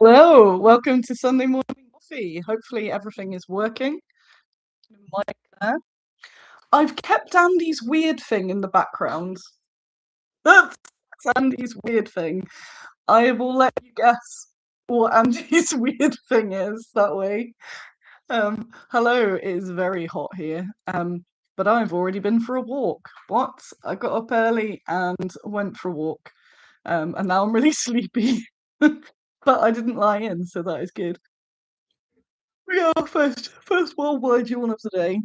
Hello, welcome to Sunday morning coffee. Hopefully everything is working. Mic there. I've kept Andy's weird thing in the background. That's Andy's weird thing. I will let you guess what Andy's weird thing is that way. Hello, it is very hot here. But I've already been for a walk. What? I got up early and went for a walk. And now I'm really sleepy. But I didn't lie in, so that is good. Yeah, first worldwide yawn of the day.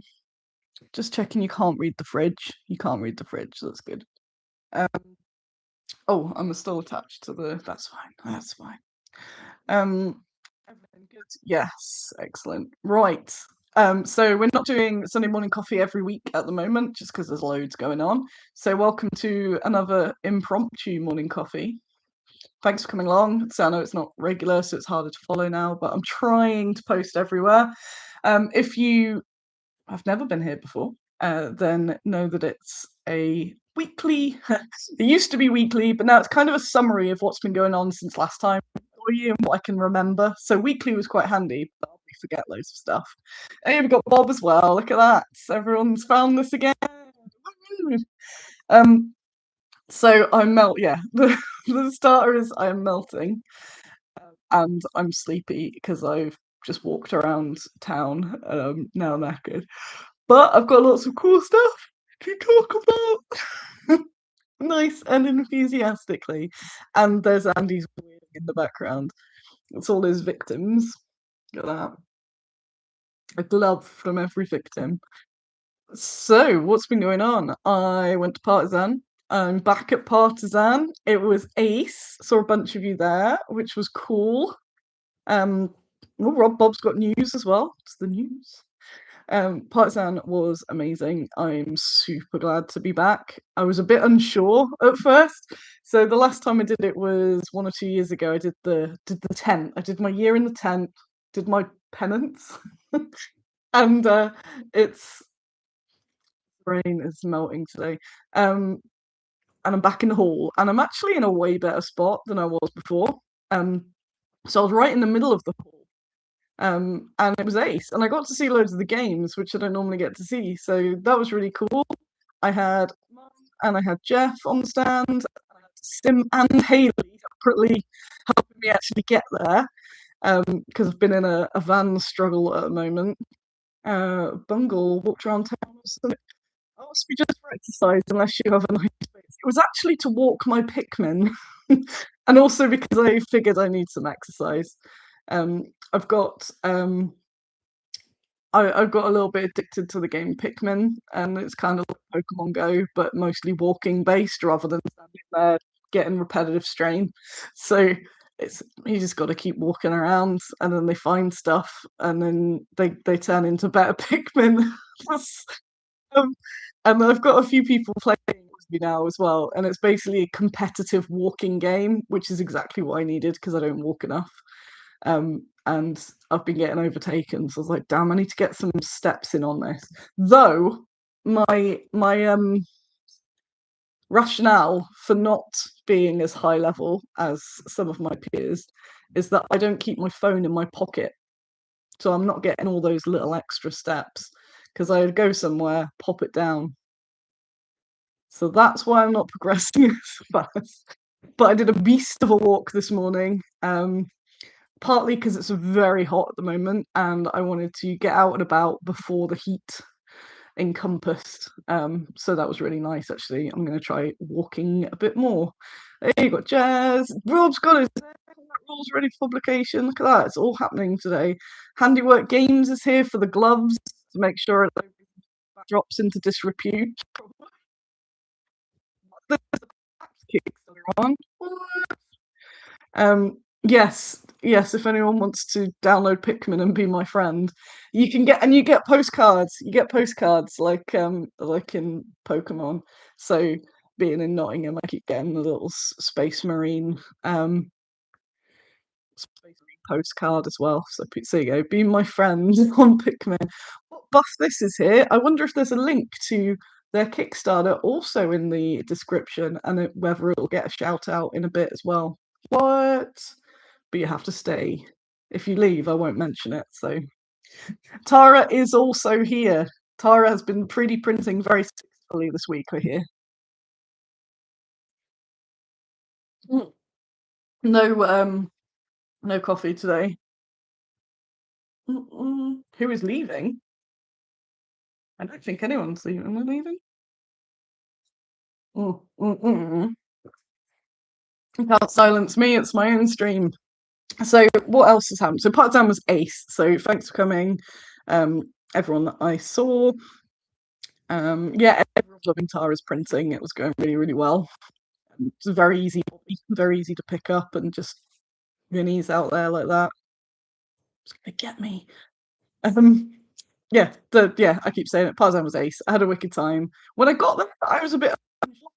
Just checking you can't read the fridge. You can't read the fridge. That's good. Um, oh, I'm still attached to the. That's fine. That's fine. Everything good. Yes, excellent. Right. So we're not doing Sunday morning coffee every week at the moment, just because there's loads going on. So welcome to another impromptu morning coffee. Thanks for coming along. So I know it's not regular, so it's harder to follow now, but I'm trying to post everywhere. If you have never been here before, then know that it's a weekly. It used to be weekly, but now it's kind of a summary of what's been going on since last time for you and what I can remember. So weekly was quite handy, but we forget loads of stuff. And we've got Bob as well. Look at that. Everyone's found this again. Um, so I'm melt. Yeah, the starter is I am melting, and I'm sleepy because I've just walked around town. Now knackered. But I've got lots of cool stuff to talk about. Nice and enthusiastically. And there's Andy's wailing in the background. It's all his victims. Look at that. A glove from every victim. So, what's been going on? I went to Partizan. I'm back at Partizan. It was ace. Saw a bunch of you there, which was cool. Well, Rob Bob's got news as well. It's the news. Partizan was amazing. I'm super glad to be back. I was a bit unsure at first. So the last time I did it was 1 or 2 years ago. I did the tent. I did my year in the tent, did my penance, and it's rain is melting today. And I'm back in the hall, and I'm actually in a way better spot than I was before. Um, so I was right in the middle of the hall. And it was ace, and I got to see loads of the games, which I don't normally get to see. So that was really cool. I had Mum and I had Jeff on the stand, and I had Sim and Haley separately helping me actually get there. Because I've been in a van struggle at the moment. Bungle walked around town. So it must be just for exercise, unless you have a nice space. It was actually to walk my Pikmin, and also because I figured I need some exercise. Um, I've got I've got a little bit addicted to the game Pikmin, and it's kind of like Pokemon Go, but mostly walking based rather than standing there getting repetitive strain. So it's you just got to keep walking around, and then they find stuff, and then they turn into better Pikmin. um, and I've got a few people playing with me now as well, and it's basically a competitive walking game, which is exactly what I needed because I don't walk enough. And I've been getting overtaken. So I was like, damn, I need to get some steps in on this. Though my rationale for not being as high level as some of my peers is that I don't keep my phone in my pocket. So I'm not getting all those little extra steps because I would go somewhere, pop it down. So that's why I'm not progressing as fast. But I did a beast of a walk this morning. Partly because it's very hot at the moment and I wanted to get out and about before the heat encompassed. So that was really nice actually. I'm going to try walking a bit more. There you got Jazz. Rob's got his rules ready for publication. Look at that. It's all happening today. Handiwork Games is here for the gloves to make sure it drops into disrepute. Kickstarter on. Yes. If anyone wants to download Pikmin and be my friend, you get postcards. You get postcards like in Pokemon. So being in Nottingham, I keep getting the little Space Marine postcard as well. So there you go. Be my friend on Pikmin. What buff this is here? I wonder if there's a link to their Kickstarter also in the description, and whether it'll get a shout out in a bit as well. What? but you have to stay. If you leave, I won't mention it. So Tara is also here. Tara has been 3D printing very successfully this week, I hear. Mm. No, no coffee today. Who is leaving? I don't think anyone's leaving. Am I leaving? Mm, mm, mm. You can't silence me. It's my own stream. So what else has happened? So Partizan was ace. So thanks for coming, everyone that I saw. Yeah, everyone's loving Tara's printing. It was going really, really well. It's very easy to pick up and just minis out there like that. It's gonna get me. Um, yeah, I keep saying it. Partizan was ace. I had a wicked time. When I got there, I was a bit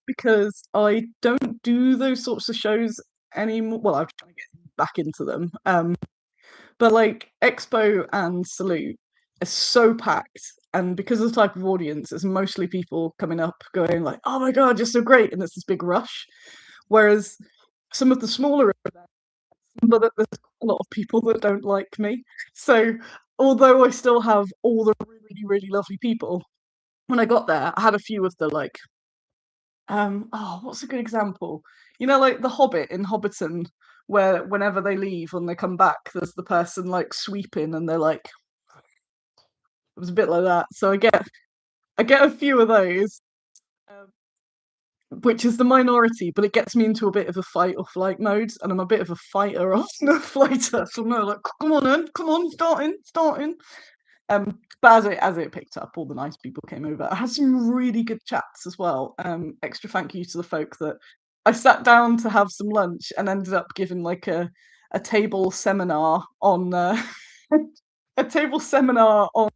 because I don't do those sorts of shows anymore. Well, I'm trying to get back into them. But like Expo and Salute are so packed, and because of the type of audience, it's mostly people coming up going like, "Oh my god, you're so great!" and it's this big rush. Whereas some of the smaller events, but there's a lot of people that don't like me. So although I still have all the really, really lovely people, when I got there, I had a few of the like, oh, what's a good example? You know, like the Hobbit in Hobbiton, where whenever they leave, when they come back, there's the person like sweeping, and they're like, it was a bit like that. So I get a few of those, um, which is the minority, but it gets me into a bit of a fight or flight mode, and I'm a bit of a fighter rather than a fighter. So I'm like, come on, then, come on, starting. But as it picked up, all the nice people came over. I had some really good chats as well. Extra thank you to the folk that I sat down to have some lunch and ended up giving like a table seminar on a table seminar on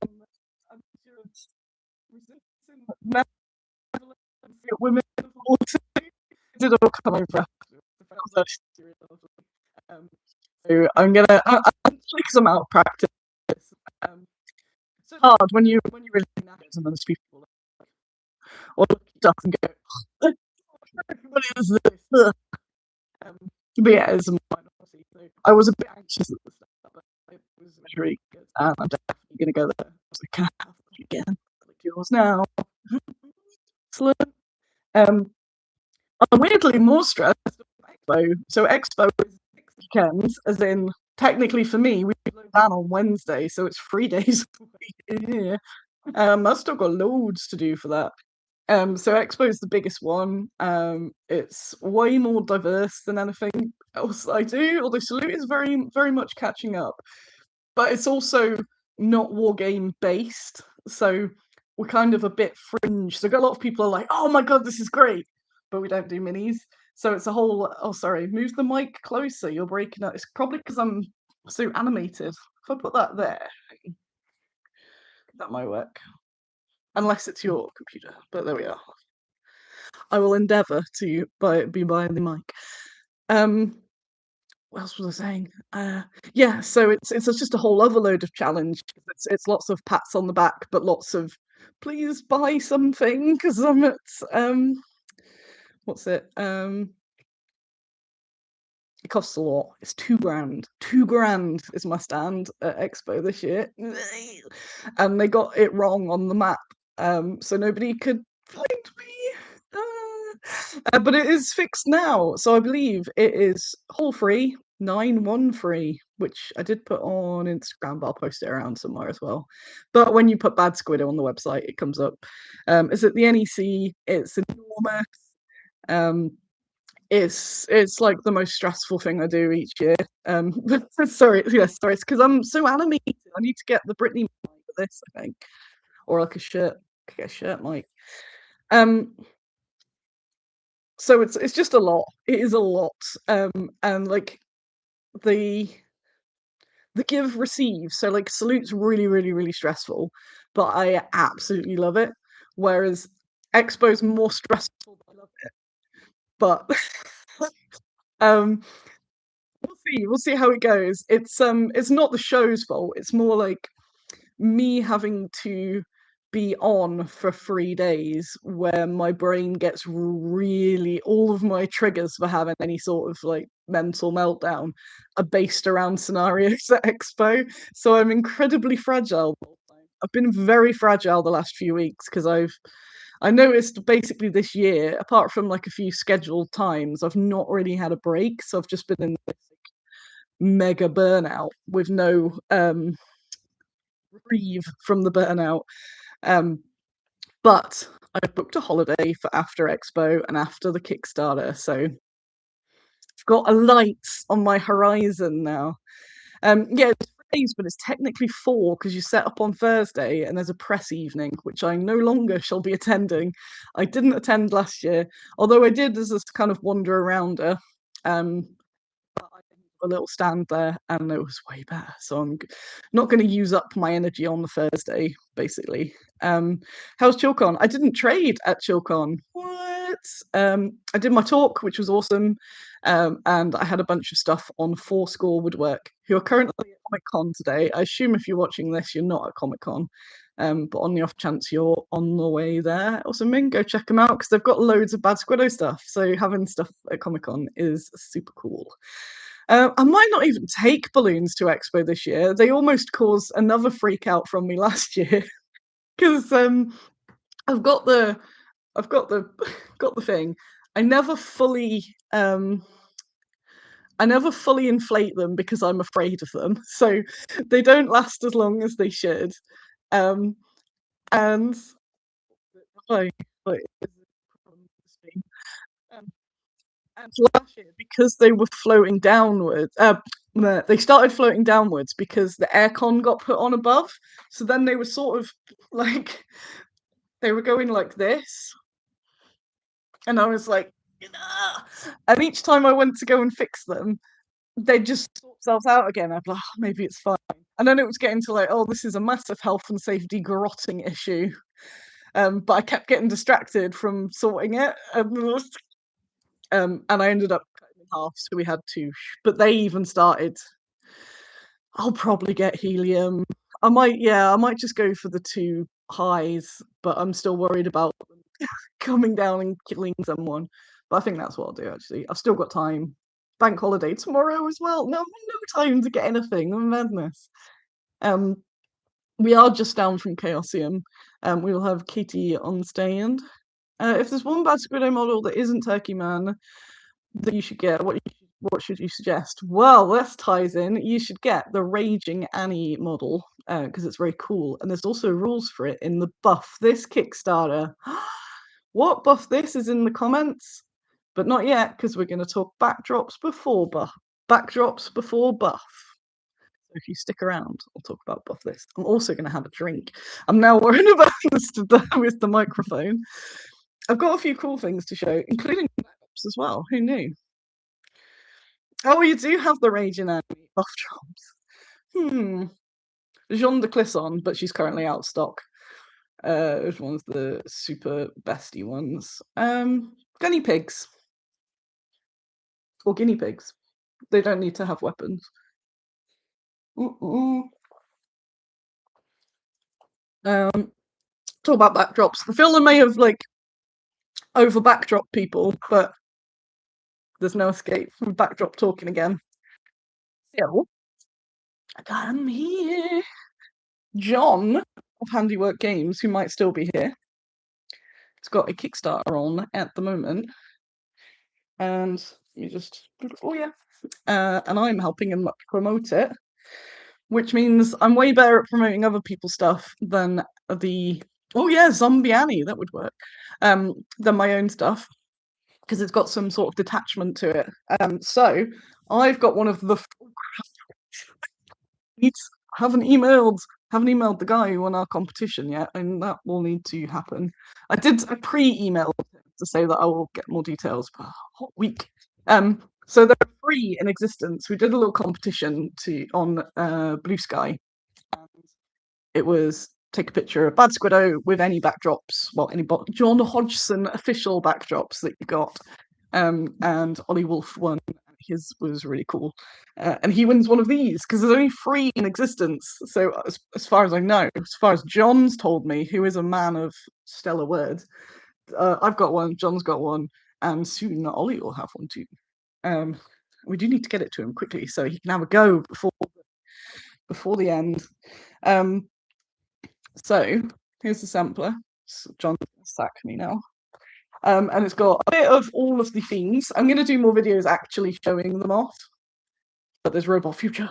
women of autism. Did all come over afterwards. That was actually really lovely. Um, so because I'm out of practice. Um, it's hard when you really naggers and there's people or look it up and go, what is this? Um, but yeah, it's a minority. So I was a bit anxious at the start, but it was really good, and I'm definitely gonna go there. I was like, can I have it again? Like yours now. Excellent. Um, I'm weirdly more stressed about Expo. So Expo is 6 weekends, as in technically for me, we go down on Wednesday, so it's 3 days away. Yeah. I've still got loads to do for that. So Expo is the biggest one. It's way more diverse than anything else I do, although Salute is very, very much catching up. But it's also not war game based, so we're kind of a bit fringe. So a lot of people are like, "Oh my god, this is great," but we don't do minis. So it's a whole. Oh, sorry, move the mic closer. You're breaking up. It's probably because I'm so animated. If I put that there, that might work. Unless it's your computer, but there we are. I will endeavour to be by the mic. What else was I saying? Yeah, so it's just a whole other load of challenge. It's lots of pats on the back, but lots of please buy something because I'm at what's it? It costs a lot. It's 2 grand. 2 grand is my stand at Expo this year, and they got it wrong on the map, so nobody could find me. But it is fixed now, so I believe it is haul free 913, which I did put on Instagram, but I'll post it around somewhere as well. But when you put Bad Squiddo on the website, it comes up. Is it the NEC? It's enormous. Um, it's like the most stressful thing I do each year. Sorry, it's because I'm so animated. I need to get the Britney mic for this, I think, or like a shirt, get a shirt mic. So it's just a lot. It is a lot. And like the give receive. So like Salute's really, really, really stressful, but I absolutely love it. Whereas Expo's more stressful, but I love it. But um we'll see how it goes. It's not the show's fault. It's more like me having to be on for 3 days where my brain gets really, all of my triggers for having any sort of like mental meltdown are based around scenarios at Expo. So I'm incredibly fragile. I've been very fragile the last few weeks because I noticed basically this year, apart from like a few scheduled times, I've not really had a break. So I've just been in this mega burnout with no reprieve from the burnout. But I've booked a holiday for after Expo and after the Kickstarter, so I've got a light on my horizon now. Yeah, it's 3 days, but it's technically 4 because you set up on Thursday and there's a press evening, which I no longer shall be attending. I didn't attend last year, although I did as a kind of wander around her. A little stand there and it was way better. So I'm not going to use up my energy on the Thursday, basically. How's ChillCon? I didn't trade at ChillCon. What? I did my talk, which was awesome. And I had a bunch of stuff on Fourscore Woodwork, who are currently at Comic Con today. I assume if you're watching this, you're not at Comic Con. But on the off chance you're on the way there or something, go check them out because they've got loads of Bad Squiddo stuff. So having stuff at Comic Con is super cool. I might not even take balloons to Expo this year. They almost caused another freak out from me last year because I've got the got the thing. I never fully inflate them because I'm afraid of them. So they don't last as long as they should. And like, like and last year because they were floating downwards. They started floating downwards because the aircon got put on above. So then they were sort of like they were going like this, and I was like, "Ah." And each time I went to go and fix them, they'd just sort themselves out again. I'd be like, oh, maybe it's fine. And then it was getting to like, oh, this is a massive health and safety grotting issue. But I kept getting distracted from sorting it. And I ended up cutting in half, so we had two. But they even started. I'll probably get helium. I might just go for the two highs, but I'm still worried about them coming down and killing someone. But I think that's what I'll do. Actually, I've still got time. Bank holiday tomorrow as well. No time to get anything. Madness. Um, we are just down from Chaosium. We will have Katie on stand. If there's one bad Squiddo model that isn't Turkey Man that you should get, what should you suggest? Well, this ties in. You should get the Raging Annie model because it's very cool, and there's also rules for it in the Buff This Kickstarter. What Buff This is in the comments, but not yet because we're going to talk backdrops before Buff. Backdrops before Buff. So if you stick around, I'll talk about Buff This. I'm also going to have a drink. I'm now worried about this with the microphone. I've got a few cool things to show, including backdrops as well. Who knew? Oh, you do have the Raging Annie buff drops. Jean de Clisson, but she's currently out of stock. Which one's the super bestie ones? Guinea pigs. Or guinea pigs. They don't need to have weapons. Talk about backdrops. I feel I may have like over backdrop people, but there's no escape from backdrop talking again. So, I'm here. John of Handiwork Games, who might still be here, it's got a Kickstarter on at the moment. And you just, and I'm helping him promote it, which means I'm way better at promoting other people's stuff than Zombie Annie, that would work, than my own stuff because it's got some sort of detachment to it. So I've got one of the. Haven't emailed the guy who won our competition yet, and that will need to happen. I pre-emailed him to say that I will get more details, but hot week. So there are 3 in existence. We did a little competition on Blue Sky. And it was take a picture of Bad Squiddo with any backdrops, any John Hodgson official backdrops that you got. And Ollie Wolf won. his was really cool. And he wins one of these because there's only 3 in existence. So as far as I know, as far as John's told me, who is a man of stellar words, I've got one, John's got one, and soon Ollie will have one too. Um, we do need to get it to him quickly so he can have a go before the end. So here's the sampler. John sack me now. And it's got a bit of all of the things. I'm going to do more videos actually showing them off. But there's Robot Future.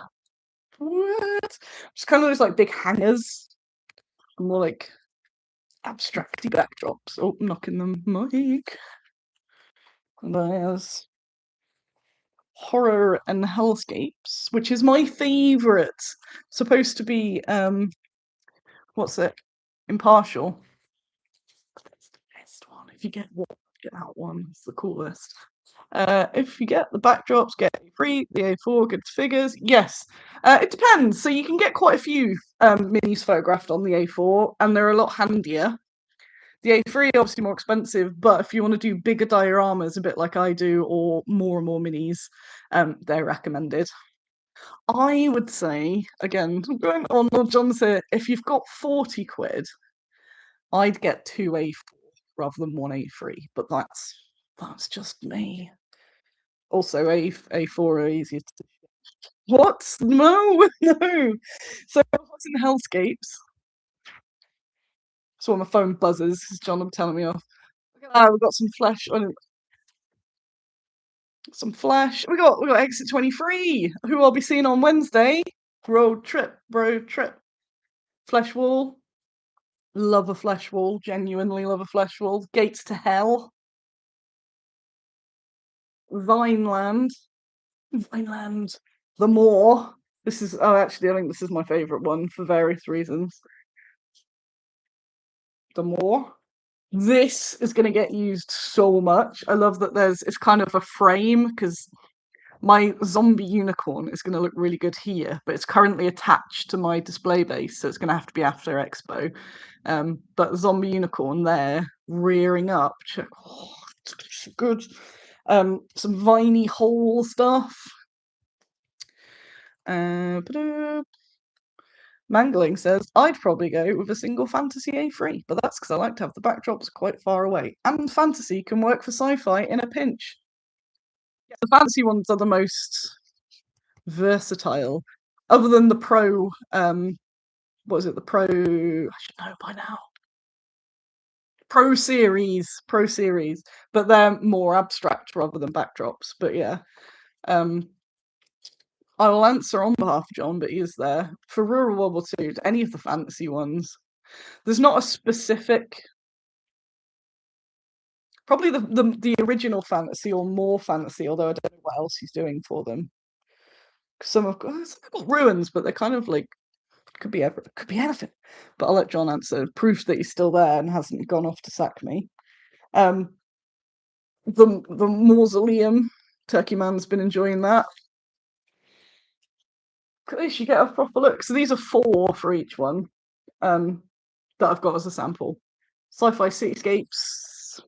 What? It's kind of those like big hangers. More like abstracty backdrops. Oh, knocking the mic. And there's Horror and Hellscapes, which is my favourite. Supposed to be what's it? Impartial. That's the best one. If you get that one, it's the coolest. If you get the backdrops, get A3, the A4, good figures. Yes, it depends. So you can get quite a few minis photographed on the A4, and they're a lot handier. The A3 are obviously more expensive, but if you want to do bigger dioramas, a bit like I do, or more and more minis, they're recommended. I would say, again, going on John's here, if you've got 40 quid, I'd get 2 A4 rather than 1 A3, but that's just me. Also, A4 are easier to. What? No, no. So Hodgson Hellscapes. So my phone buzzes. John will telling me off. We've got some flesh. Some flesh. We got Exit 23, who I'll be seeing on Wednesday. Road trip. Flesh wall. Love a flesh wall. Genuinely love a flesh wall. Gates to Hell. Vineland. The Moor. This is actually I think this is my favourite one for various reasons. The Moor. This is going to get used so much. I love that it's kind of a frame because my zombie unicorn is going to look really good here, but it's currently attached to my display base, so it's going to have to be after Expo. But zombie unicorn there, rearing up. Check. Oh, it's good. Some viney hole stuff. Mangling says, I'd probably go with a single fantasy A3, but that's because I like to have the backdrops quite far away. And fantasy can work for sci-fi in a pinch. Yeah, the fantasy ones are the most versatile. Other than the Pro, what is it? The Pro, I should know by now. Pro series, but they're more abstract rather than backdrops. But yeah, I will answer on behalf of John, but he is there. For Rural World War II, any of the fantasy ones, there's not a specific. Probably the original fantasy or more fantasy, although I don't know what else he's doing for them. Some have got ruins, but they're kind of like could be anything. But I'll let John answer. Proof that he's still there and hasn't gone off to sack me. The mausoleum, Turkey Man's been enjoying that. At least you get a proper look. So these are 4 for each one that I've got as a sample. Sci-fi cityscapes.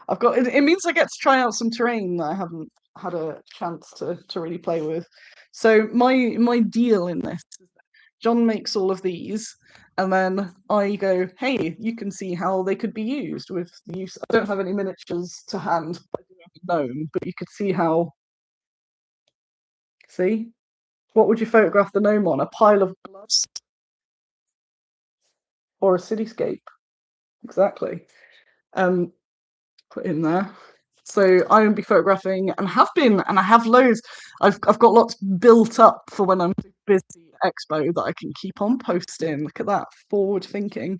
I've got it means I get to try out some terrain that I haven't had a chance to really play with. So my deal in this is that John makes all of these and then I go, hey, you can see how they could be used with the use. I don't have any miniatures to hand, but I do have a gnome, but you could see how. See? What would you photograph the gnome on? A pile of blood or a cityscape? Exactly. Put in there. So I will be photographing and have been, and I have loads. I've got lots built up for when I'm busy at Expo that I can keep on posting. Look at that, forward thinking.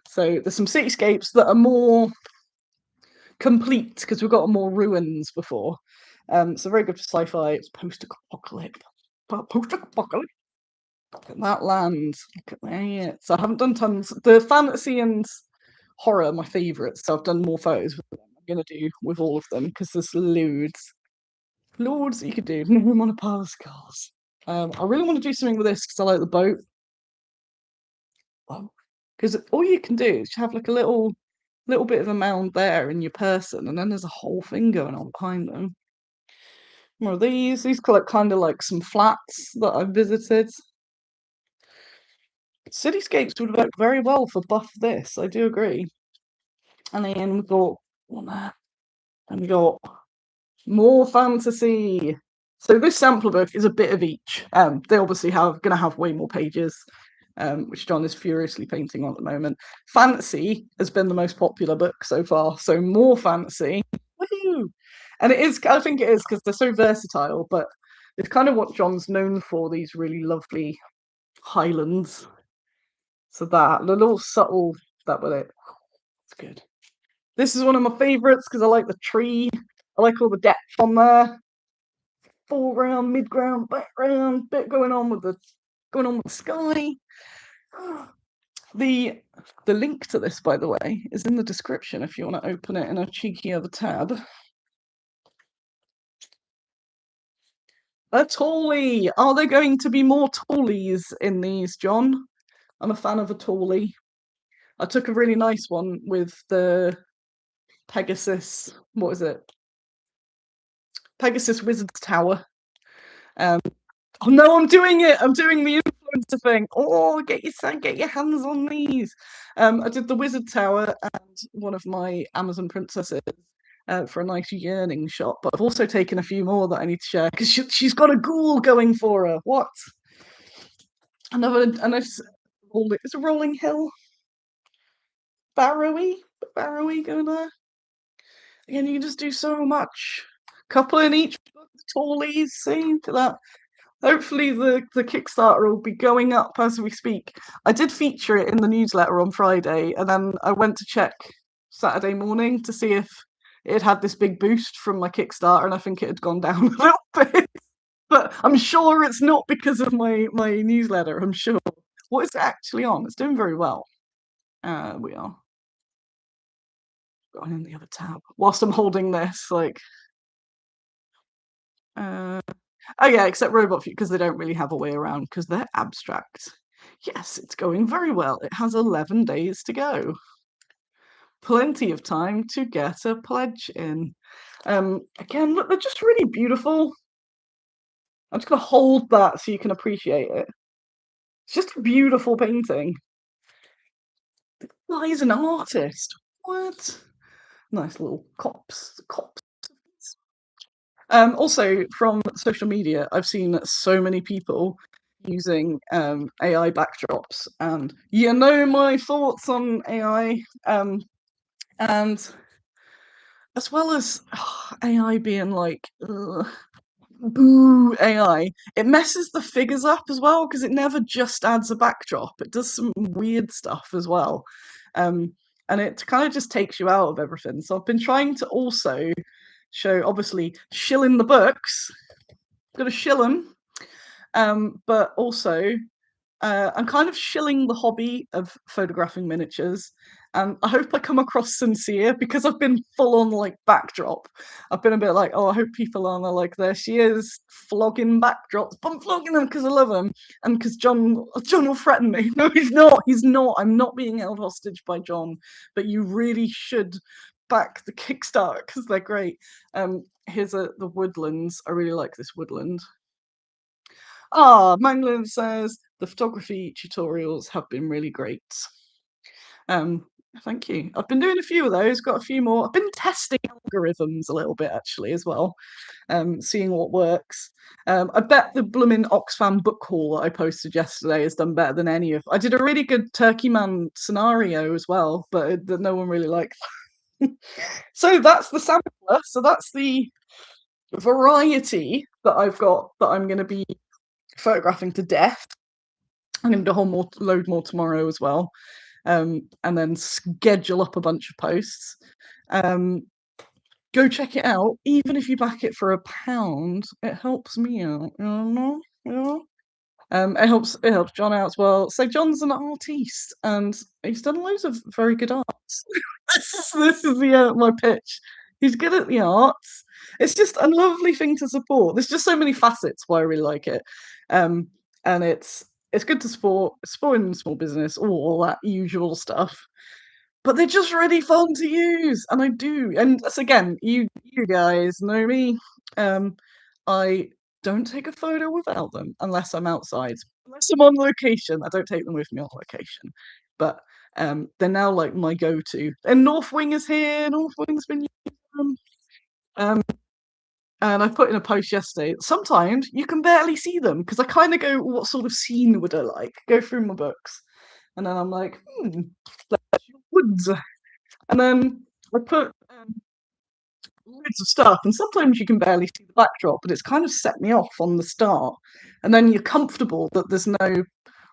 So there's some cityscapes that are more complete because we've got more ruins before. So very good for sci-fi. It's post-apocalypse. Post-apocalypse. Look at that land. Look at that. So I haven't done tons. The fantasy and horror are my favourites. So I've done more photos with them. I'm going to do with all of them because there's loads. Loads that you could do. No room on a pile of skulls. I really want to do something with this because I like the boat. Because all you can do is have like a little bit of a mound there in your person, and then there's a whole thing going on behind them. More of these. These look kind of like some flats that I've visited. Cityscapes would work very well for buff this, I do agree. And then we've got one there. And we got more fantasy. So this sample book is a bit of each. They obviously gonna have way more pages, which John is furiously painting on at the moment. Fantasy has been the most popular book so far, so more fantasy. Woohoo! And it is, I think it is because they're so versatile, but it's kind of what John's known for, these really lovely highlands. So that, the little subtle, that with it. It's good. This is one of my favourites because I like the tree. I like all the depth on there. Foreground, midground, background, bit going on with the sky. The link to this, by the way, is in the description if you want to open it in a cheeky other tab. A tallie. Are there going to be more tallies in these, John? I'm a fan of a tallie. I took a really nice one with the Pegasus. What is it? Pegasus Wizard's Tower. Oh no, I'm doing it! I'm doing the influencer thing. Oh, get your hands on these. I did the Wizard Tower and one of my Amazon princesses for a nice yearning shot, but I've also taken a few more that I need to share because she's got a ghoul going for her. What? It's a rolling hill. Barrowy going there. Again, you can just do so much. Couple in each tallies. See that. Hopefully the Kickstarter will be going up as we speak. I did feature it in the newsletter on Friday, and then I went to check Saturday morning to see if it had this big boost from my Kickstarter, and I think it had gone down a little bit. But I'm sure it's not because of my newsletter. I'm sure. What is it actually on? It's doing very well. We are going in the other tab whilst I'm holding this. Like, oh yeah, except Robot Feud because they don't really have a way around because they're abstract. Yes, it's going very well. It has 11 days to go. Plenty of time to get a pledge in. Again, look, they're just really beautiful. I'm just going to hold that so you can appreciate it. It's just a beautiful painting. Why is an artist? What? Nice little cops. Also, from social media, I've seen so many people using AI backdrops, and you know my thoughts on AI, and as well as AI being like, boo AI, it messes the figures up as well because it never just adds a backdrop. It does some weird stuff as well. And it kind of just takes you out of everything. So I've been trying to also show, obviously, shilling the books. Got to shill them, but also I'm kind of shilling the hobby of photographing miniatures. I hope I come across sincere because I've been full on like backdrop. I've been a bit like, oh, I hope people aren't like, there she is flogging backdrops, but I'm flogging them because I love them and because John will threaten me. No, he's not. He's not. I'm not being held hostage by John. But you really should back the Kickstarter because they're great. Here's the woodlands. I really like this woodland. Manglin says the photography tutorials have been really great. Thank you. I've been doing a few of those, got a few more. I've been testing algorithms a little bit actually as well, seeing what works. I bet the blooming Oxfam book haul that I posted yesterday has done better than any of. I did a really good Turkey Man scenario as well, but no one really liked. So that's the sampler. So that's the variety that I've got that I'm going to be photographing to death. I'm going to do a whole load more tomorrow as well, and then schedule up a bunch of posts. Go check it out. Even if you back it for £1, it helps me out. You know? It helps John out as well. So John's an artiste, and he's done loads of very good arts. this is my pitch. He's good at the arts. It's just a lovely thing to support. There's just so many facets why I really like it, and it's good to supporting small business, all that usual stuff. But they're just really fun to use, and I do. And again, you guys know me. I don't take a photo without them unless I'm outside. Unless I'm on location, I don't take them with me on location. But they're now like my go-to. And North Wing is here. North Wing's been using them. Um, and I put in a post yesterday. Sometimes you can barely see them because I kind of go, what sort of scene would I like? Go through my books, and then I'm like, woods. And then I put loads of stuff, and sometimes you can barely see the backdrop, but it's kind of set me off on the start. And then you're comfortable that there's no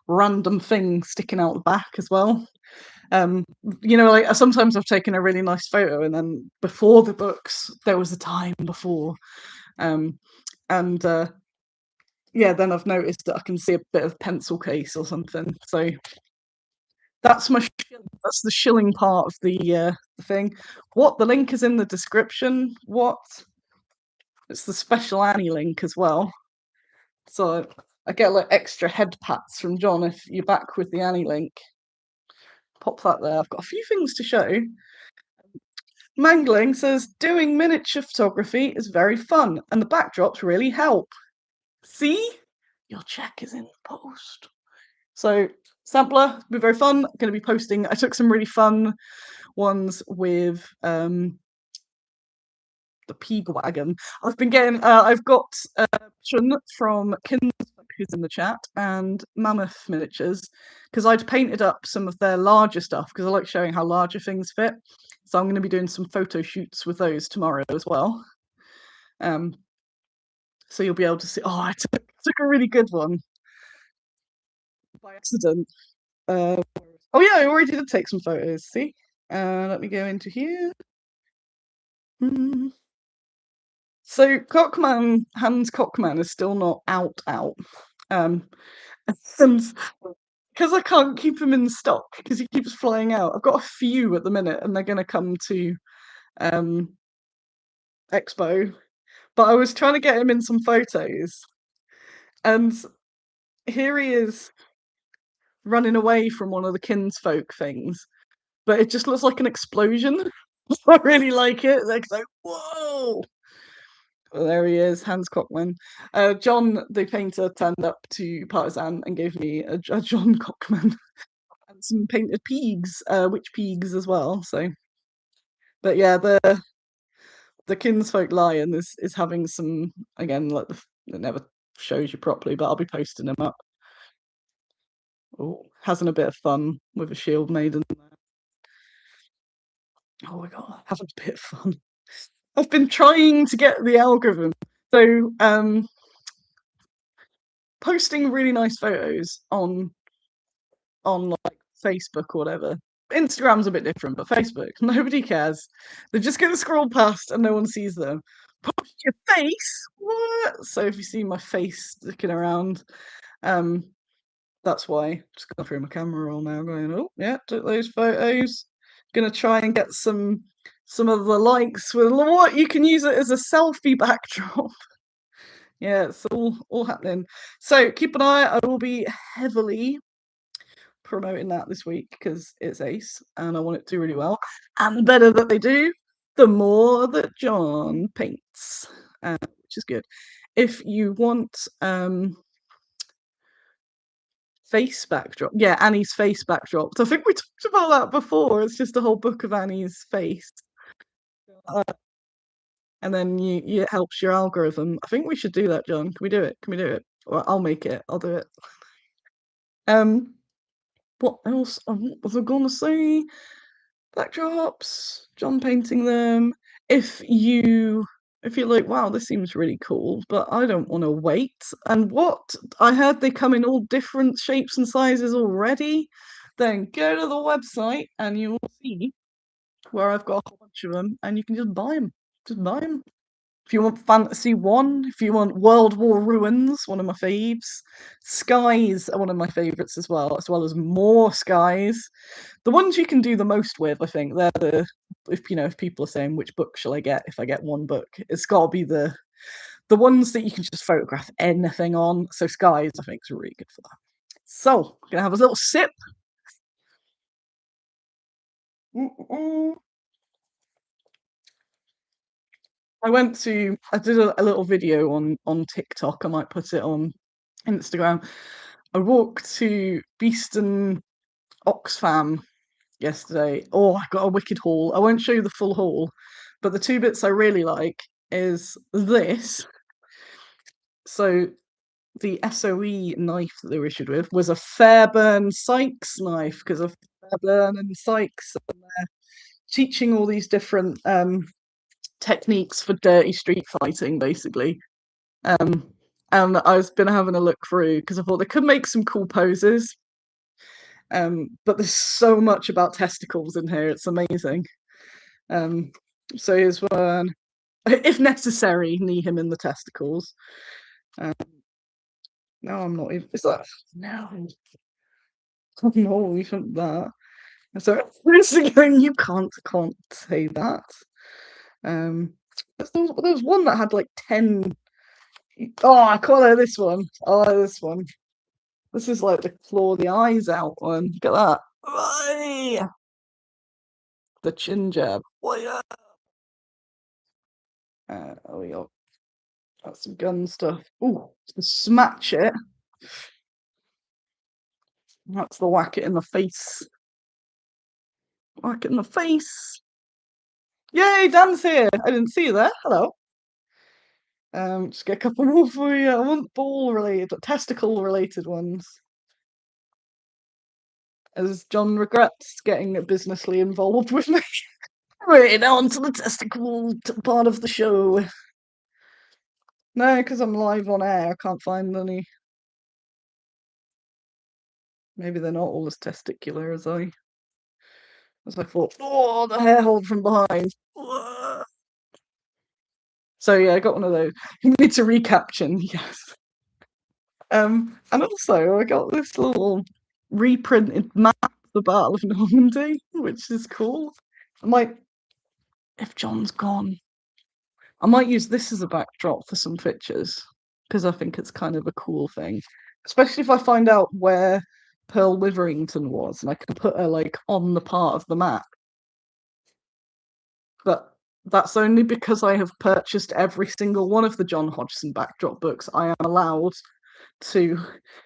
random thing sticking out the back as well. Um, like sometimes I've taken a really nice photo, and then before the books, there was a time before, um, and yeah, then I've noticed that I can see a bit of pencil case or something. So that's that's the shilling part of the thing. What the link is in the description. What it's the special Annie link as well. So I get like extra head pats from John if you're back with the Annie link. Pop that there. I've got a few things to show. Mangling says doing miniature photography is very fun and the backdrops really help. See? Your check is in the post. So sampler, be very fun. Going to be posting. I took some really fun ones with the pig wagon. I've been getting. I've got Chun from Kins, who's in the chat, and Mammoth Miniatures, because I'd painted up some of their larger stuff because I like showing how larger things fit. So I'm going to be doing some photo shoots with those tomorrow as well. So you'll be able to see. Oh, I took a really good one by accident. Oh yeah, I already did take some photos. See, let me go into here. So Cockman, Hans Cockman is still not out. And because I can't keep him in stock because he keeps flying out. I've got a few at the minute, and they're going to come to Expo. But I was trying to get him in some photos, and here he is running away from one of the kinsfolk things. But it just looks like an explosion. I really like it. Like, whoa! Well, there he is, Hans Cockman. John, the painter, turned up to Partizan and gave me a John Cockman and some painted pigs, witch pigs as well. So, but yeah, the kinsfolk lion is having some again like it never shows you properly, but I'll be posting them up. Oh, having a bit of fun with a shield maiden. Oh my god, having a bit of fun. I've been trying to get the algorithm. So posting really nice photos on like Facebook or whatever. Instagram's a bit different, but Facebook, nobody cares. They're just gonna scroll past and no one sees them. Post your face? What? So if you see my face sticking around, that's why. Just going through my camera roll now, going, oh yeah, took those photos. Gonna try and get some of the likes with what you can use it as a selfie backdrop. Yeah, it's all happening. So keep an eye. I will be heavily promoting that this week because it's ace and I want it to do really well. And the better that they do, the more that John paints, which is good. If you want face backdrop, yeah, Annie's face backdrop. So I think we talked about that before. It's just a whole book of Annie's face. And then it helps your algorithm. I think we should do that, John. Can we do it? Can we do it? Or I'll make it. I'll do it. What else was I gonna say? Backdrops, John painting them. If you're like, wow, this seems really cool, but I don't want to wait. And what I heard they come in all different shapes and sizes already. Then go to the website and you will see where I've got a whole bunch of them, and you can just buy them. Just buy them. If you want Fantasy 1, if you want World War Ruins, one of my faves. Skies are one of my favourites as well as more Skies. The ones you can do the most with, I think, they're if people are saying which book shall I get if I get one book, it's got to be the ones that you can just photograph anything on. So Skies, I think, is really good for that. So, I'm gonna have a little sip. I did a little video on TikTok. I might put it on Instagram. I walked to Beeston Oxfam yesterday. Oh, I got a wicked haul. I won't show you the full haul, but the two bits I really like is this. So the SOE knife that they were issued with was a Fairburn Sykes knife because of Fairburn and Sykes and they're teaching all these different techniques for dirty street fighting, basically. Um, and I've been having a look through because I thought they could make some cool poses. But there's so much about testicles in here; it's amazing. Um, so here's one. If necessary, knee him in the testicles. Um, no, I'm not even. Is that no? No, even that. So going, you can't say that. There was one that had like 10. Oh, I quite like this one. I like this one. This is like the claw the eyes out one. Look at that. Oi! The chin jab. Oi! We got some gun stuff. Ooh, smash it. That's the whack it in the face. Whack it in the face. Yay, Dan's here. I didn't see you there. Hello. Just get a couple more for you. I want ball related, testicle related ones. As John regrets getting businessly involved with me. Right, now on to the testicle part of the show. No, because I'm live on air, I can't find any. Maybe they're not all as testicular as I thought. Oh, the hair hold from behind. So yeah, I got one of those. You need to recaption, yes. And also I got this little reprinted map of the Battle of Normandy, which is cool. I might, if John's gone, I might use this as a backdrop for some pictures because I think it's kind of a cool thing, especially if I find out where Pearl Witherington was and I can put her like on the part of the map. But that's only because I have purchased every single one of the John Hodgson backdrop books. I am allowed to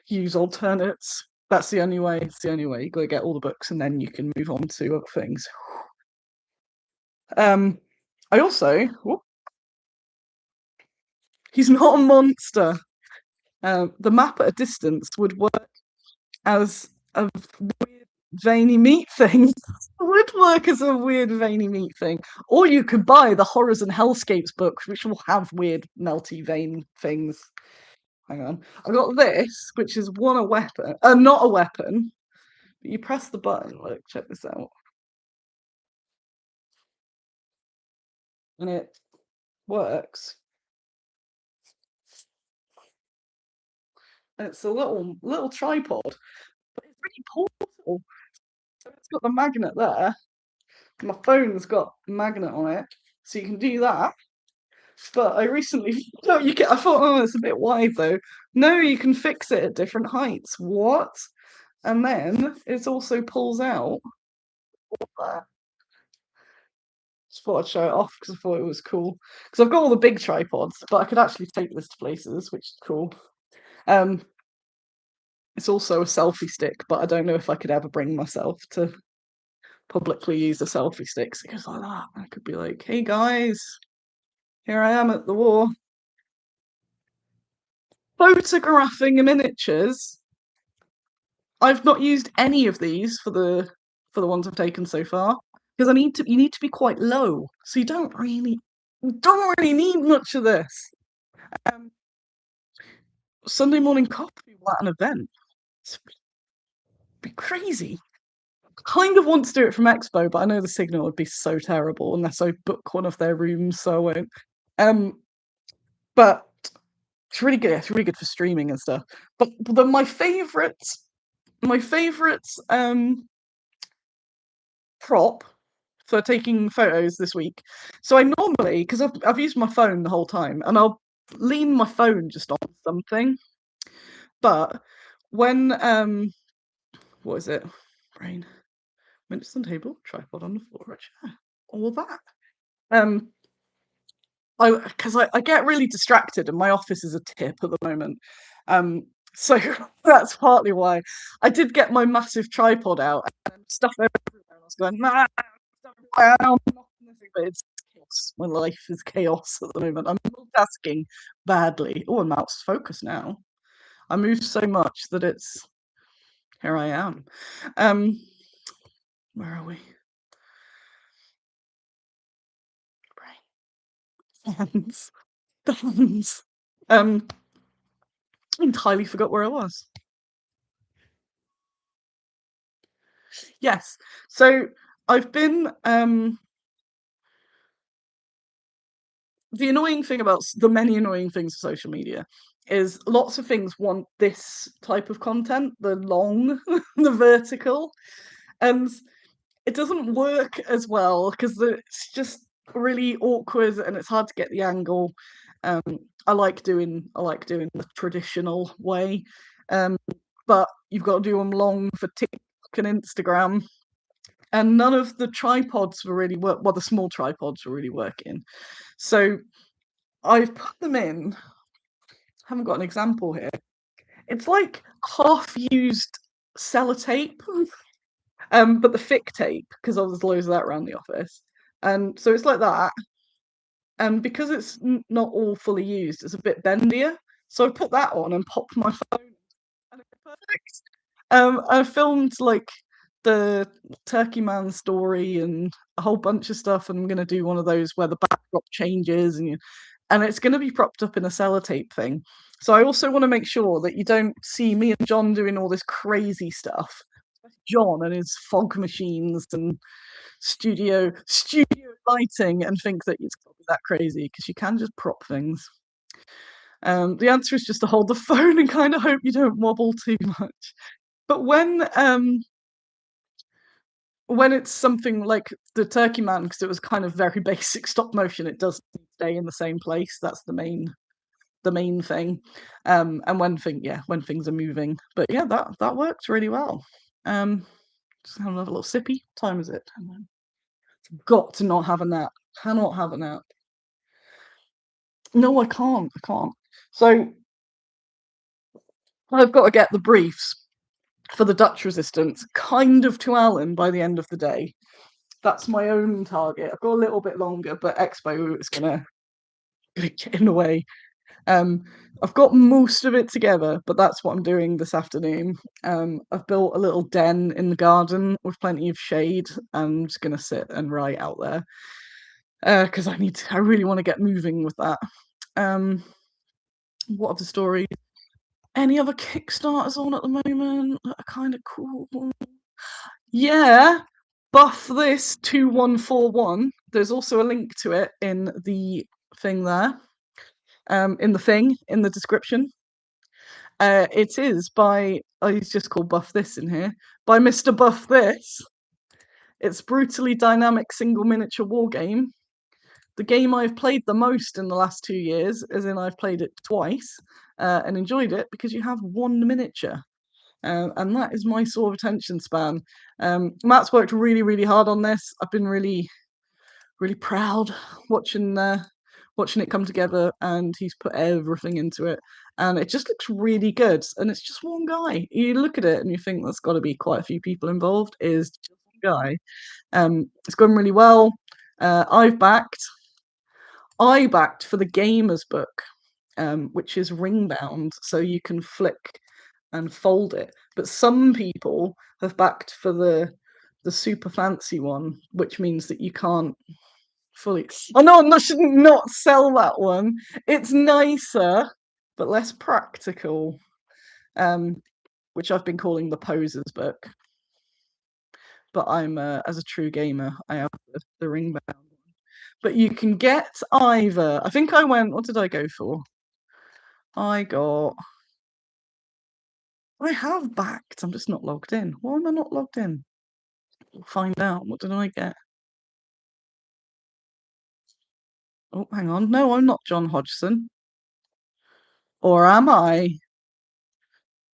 use alternates. That's the only way. It's the only way. You got to get all the books and then you can move on to other things. I also. Whoop, he's not a monster. The map at a distance would work as a weird veiny meat thing. Would work as a weird veiny meat thing. Or you could buy the Horrors and Hellscapes books, which will have weird melty vein things. Hang on. I got this, which is one a weapon. Not a weapon. But you press the button. Look, check this out. And it works. And it's a little tripod. But it's really portable. So it's got the magnet there. My phone's got a magnet on it. So you can do that. But I recently no, you get I thought, oh, it's a bit wide though. No, you can fix it at different heights. What? And then it also pulls out. Just thought I'd show it off because I thought it was cool. Because I've got all the big tripods, but I could actually take this to places, which is cool. Um, it's also a selfie stick, but I don't know if I could ever bring myself to publicly use a selfie stick. So it goes like that. I could be like, "Hey guys, here I am at the war, photographing miniatures." I've not used any of these for the ones I've taken so far because you need to be quite low, so you don't really need much of this. Um, Sunday morning coffee at an event. It's be crazy. Kind of want to do it from Expo, but I know the signal would be so terrible unless I book one of their rooms, so I won't. Um, but it's really good. It's really good for streaming and stuff. But my favorite prop for taking photos this week. So I normally, because I've used my phone the whole time, and I'll lean my phone just on something. But when what is it? Brain. Minutes on table, tripod on the floor, a chair, all that. Um, I get really distracted, and my office is a tip at the moment. Um, so that's partly why I did get my massive tripod out and stuff everywhere. I was going, nah, I'm not nothing, but it's chaos. My life is chaos at the moment. I'm multitasking badly. Oh, I'm out of focus now. I moved so much that it's here I am. Um, where are we? Hands. The hands. Um, entirely forgot where I was. Yes. So I've been the annoying thing about the many annoying things of social media is lots of things want this type of content, the long, the vertical, and it doesn't work as well because it's just really awkward and it's hard to get the angle. Um, I like doing the traditional way, um, but you've got to do them long for TikTok and Instagram, and none of the tripods were really work. Well, the small tripods were really working, so I've put them in. I haven't got an example here. It's like half used sellotape, but the thick tape because there's loads of that around the office, and so it's like that. And because it's not all fully used, it's a bit bendier. So I put that on and popped my phone, and it's perfect. I filmed like the Turkey Man story and a whole bunch of stuff, and I'm gonna do one of those where the backdrop changes and it's gonna be propped up in a sellotape thing. So I also want to make sure that you don't see me and John doing all this crazy stuff. John and his fog machines and studio lighting and think that it's that crazy because you can just prop things. The answer is just to hold the phone and kind of hope you don't wobble too much. But when it's something like the Turkey Man, because it was kind of very basic stop motion, it does stay in the same place. That's the main thing. And when things are moving. But yeah, that works really well. Just have another little sippy. What time is it? Got to not have a nap. Cannot have a nap. No, I can't. I can't. So I've got to get the briefs for the Dutch resistance kind of to Alan by the end of the day. That's my own target. I've got a little bit longer, but Expo is gonna get in the way. Um, I've got most of it together, but that's what I'm doing this afternoon. I've built a little den in the garden with plenty of shade. I'm just gonna sit and write out there because I really want to get moving with that. Um, what other stories? Any other Kickstarters on at the moment that are kind of cool? Yeah, buff this 2141. There's also a link to it in the thing there. In the description. It is by he's just called Buff This in here by Mr. Buff This. It's brutally dynamic single miniature war game. The game I've played the most in the last 2 years, as in I've played it twice and enjoyed it because you have one miniature. And that is my sort of attention span. Matt's worked really, really hard on this. I've been really, really proud watching watching it come together, and he's put everything into it, and it just looks really good. And it's just one guy. You look at it and you think there's got to be quite a few people involved. It is just one guy. It's gone really well. I backed for the Gamers book, which is ring bound, so you can flick and fold it. But some people have backed for the super fancy one, which means that you can't fully. Oh no, I should not sell that one. It's nicer, but less practical. Um, which I've been calling the posers book. But I'm as a true gamer, I have the ring bound one. But you can get either. I think I went. What did I go for? I got. I have backed. I'm just not logged in. Why am I not logged in? We'll find out. What did I get? Oh, hang on. No, I'm not John Hodgson. Or am I?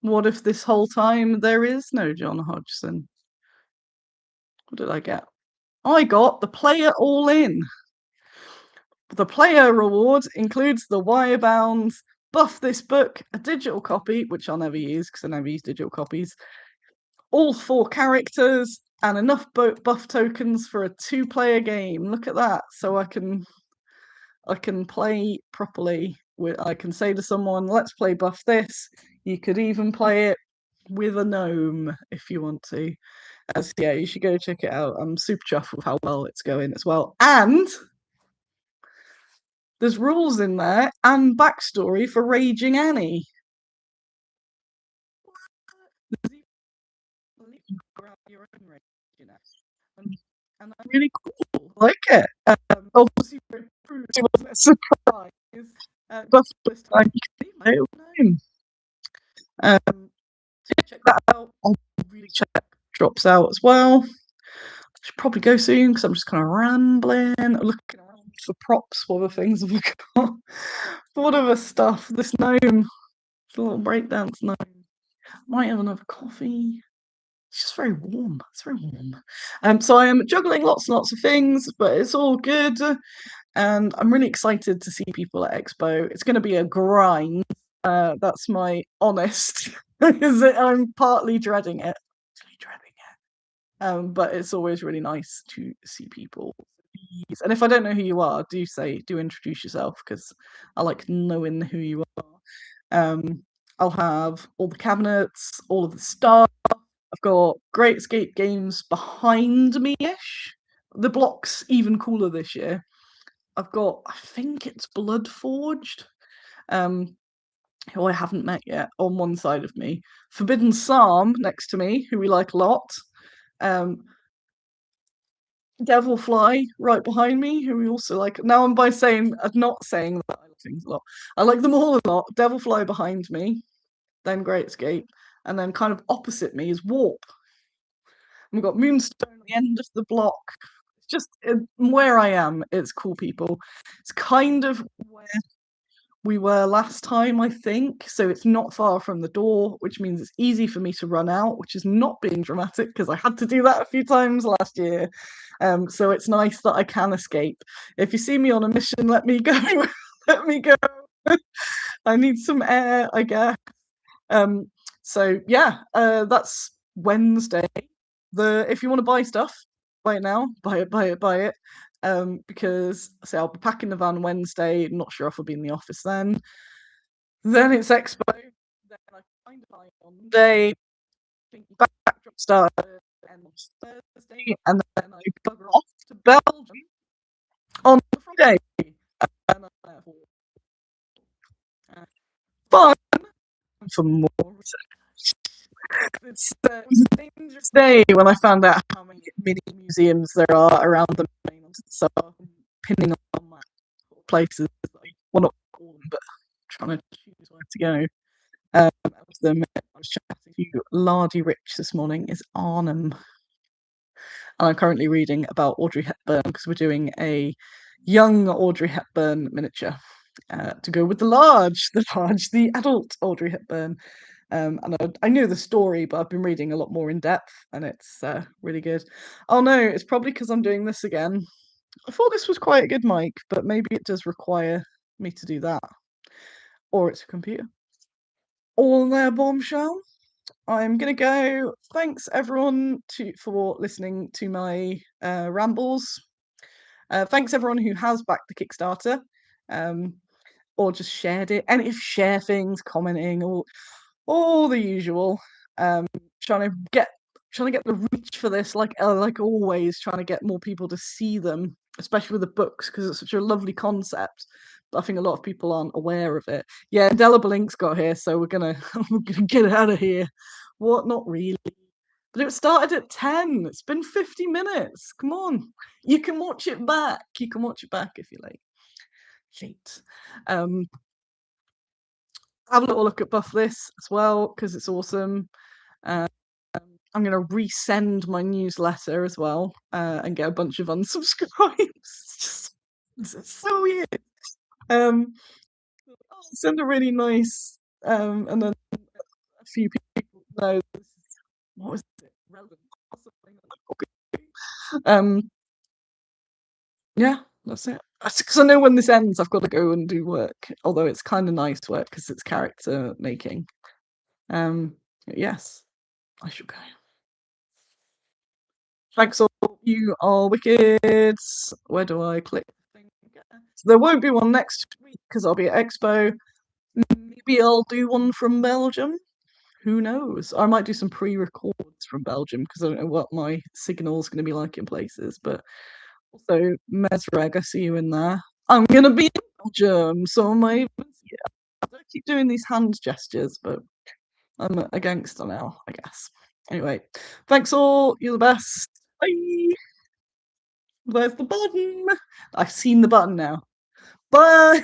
What if this whole time there is no John Hodgson? What did I get? I got the player all in. The player reward includes the wire-bound Buff This Book, a digital copy, which I'll never use because I never use digital copies, all 4 characters, and enough buff tokens for a 2-player game. Look at that. So I can play properly. I can say to someone, let's play Buff This. You could even play it with a gnome if you want to. So yeah, you should go check it out. I'm super chuffed with how well it's going as well. And there's rules in there and backstory for Raging Annie. And that's really cool. I like it. Obviously, it wasn't a surprise. But this time you can leave my own name. So check that out. I'll really check drops out as well. I should probably go soon because I'm just kind of rambling, looking around for props. What other things have we got? What other stuff? This gnome, it's a little breakdance gnome. Might have another coffee. It's just very warm. It's very warm. So I am juggling lots and lots of things, but it's all good. And I'm really excited to see people at Expo. It's going to be a grind. That's my honest. I'm partly dreading it. But it's always really nice to see people. And if I don't know who you are, do introduce yourself because I like knowing who you are. I'll have all the cabinets, all of the stuff. I've got Great Escape Games behind me-ish. The block's even cooler this year. I've got, I think it's Bloodforged, who I haven't met yet, on one side of me. Forbidden Psalm next to me, who we like a lot. Devilfly right behind me, who we also like. Now I'm not saying that I like things a lot. I like them all a lot. Devilfly behind me, then Great Escape, and then kind of opposite me is Warp. We've got Moonstone at the end of the block. It's just where I am. It's cool people. It's kind of where we were last time, I think. So it's not far from the door, which means it's easy for me to run out, which is not being dramatic because I had to do that a few times last year. So it's nice that I can escape. If you see me on a mission, let me go. Let me go. I need some air, I guess. So yeah, that's Wednesday. If you want to buy stuff, buy it now. Buy it. Because I'll be packing the van Wednesday. Not sure if I'll be in the office then. Then it's Expo. Then I find a buy on Monday. Backdrop started on Thursday, and then I bugger off to Belgium on Friday. And I'm fun for more research. It was a dangerous day when I found out how many mini museums there are around the mainland. So I'm pinning on my places. Well, not all of them, but trying to choose where to go. I was chatting to Lardy Rich this morning is Arnhem. And I'm currently reading about Audrey Hepburn because we're doing a young Audrey Hepburn miniature to go with the adult Audrey Hepburn. And I knew the story, but I've been reading a lot more in depth, and it's really good. Oh no, it's probably because I'm doing this again. I thought this was quite a good mic, but maybe it does require me to do that, or it's a computer. All there, bombshell. I'm gonna go. Thanks everyone for listening to my rambles. Thanks everyone who has backed the Kickstarter, or just shared it, and if share things, commenting, all the usual. Trying to get the reach for this, like always, trying to get more people to see them, especially with the books, because it's such a lovely concept. But I think a lot of people aren't aware of it. Yeah, Indelible Ink's got here, so we're gonna get out of here. What? Not really. But it started at 10. It's been 50 minutes. Come on. You can watch it back. You can watch it back if you like. Shit. Have a little look at Buff This as well, because it's awesome. I'm going to resend my newsletter as well and get a bunch of unsubscribes. It's so weird. I'll send a really nice, and then a few people know what was it? Relevant. Yeah, that's it. because I know when this ends, I've got to go and do work. Although it's kind of nice work because it's character making. Yes, I should go. Thanks all. You are wicked. Where do I click? So there won't be one next week because I'll be at Expo. Maybe I'll do one from Belgium. Who knows? I might do some pre-records from Belgium because I don't know what my signal's going to be like in places. But also, Mesreg, I see you in there. I'm going to be in Belgium, so I don't keep doing these hand gestures, but I'm a gangster now, I guess. Anyway, thanks all. You're the best. Bye. There's the button. I've seen the button now. Bye.